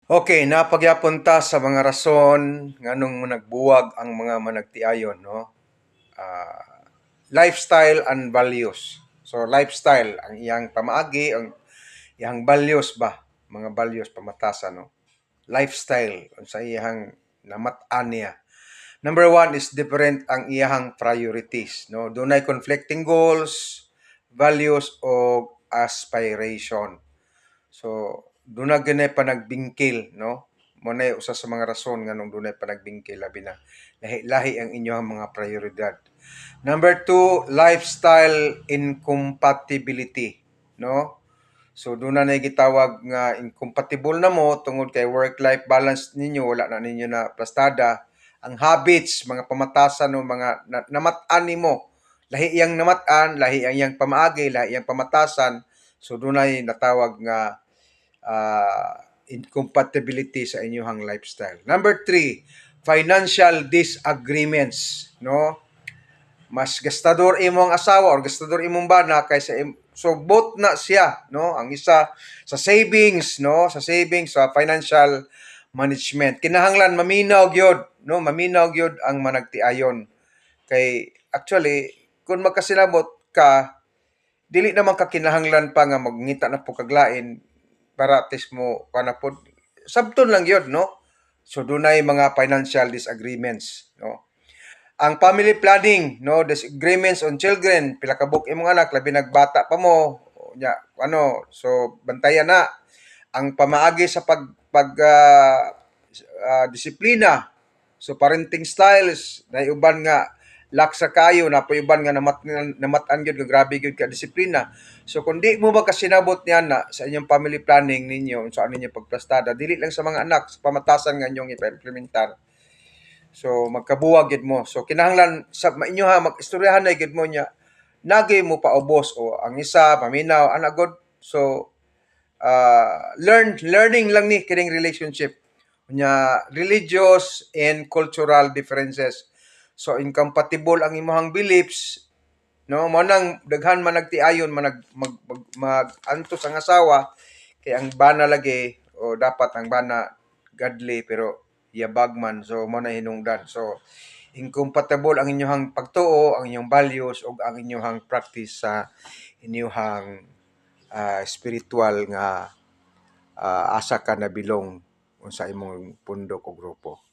Okay, napagyapunta sa mga rason nganong nagbuwag ang mga managtiayon, no? Lifestyle and values. So lifestyle ang iyang pamaagi, ang iyang values ba, mga values pamatasan, no? Lifestyle sa iyang namat-an niya. Number one is different ang iyang priorities, no? Dunay conflicting goals, values o aspiration. So, doon na ganay pa nagbingkil, no? Muna usa sa mga rason nga nung doon pa nagbingkil, labi na lahi-lahi ang inyong mga prioridad. Number two, lifestyle incompatibility, no? So, doon na gitawag nga incompatible na mo tungod kay work-life balance ninyo, wala na ninyo na plastada. Ang habits, mga pamatasan no, mga namatan nimo, lahi iyang namatan, lahi ang iyang pamaagi, lahi iyang pamatasan. So, doon na natawag nga incompatibility sa inyong lifestyle. Number three, financial disagreements, no? Mas gastador imong asawa or gastador imong bana kaysa so both na siya, no? Ang isa sa savings, no? Sa savings, sa financial management. Kinahanglan maminaw gyud, no? Maminaw gyud ang managtiayon. Kay actually kung magkasinabot ka, dili naman ka kinahanglan pa nga magngita na po kaglain para tis mo panapod. Sabton lang yun, no? So dunay mga financial disagreements, no? Ang family planning, no, disagreements on children, pila ka buk imong anak, labi nagbata pa mo, nya so bantayan na ang pamaagi sa disiplina. So parenting styles, na uban nga laksa kayo, na uban nga namatan gyud nga grabe gyud ka disiplina. So kung di mo ba kasinabot niyan na sa inyong family planning ninyo, sa ninyo pagplastada, dili lang sa mga anak, sa pamatasan nga inyong ipa-implementar. So magkabuwag gid mo. So kinahanglan sa inyo ha mag-istoryahan na gid mo nya nagay mo paubos o ang isa paminaw ana god. So learning lang ni kining relationship nya religious and cultural differences. So incompatible ang imong beliefs, no? Mo nang daghan man nagtiayon mag antos ang asawa kay ang bana lagi o dapat ang bana godly pero yabag man, so mo na hinungdan. So incompatible ang inyong pagtuo, ang inyong values ug ang inyong practice sa inyong spiritual nga asa ka na bilong sa imong pundok o grupo.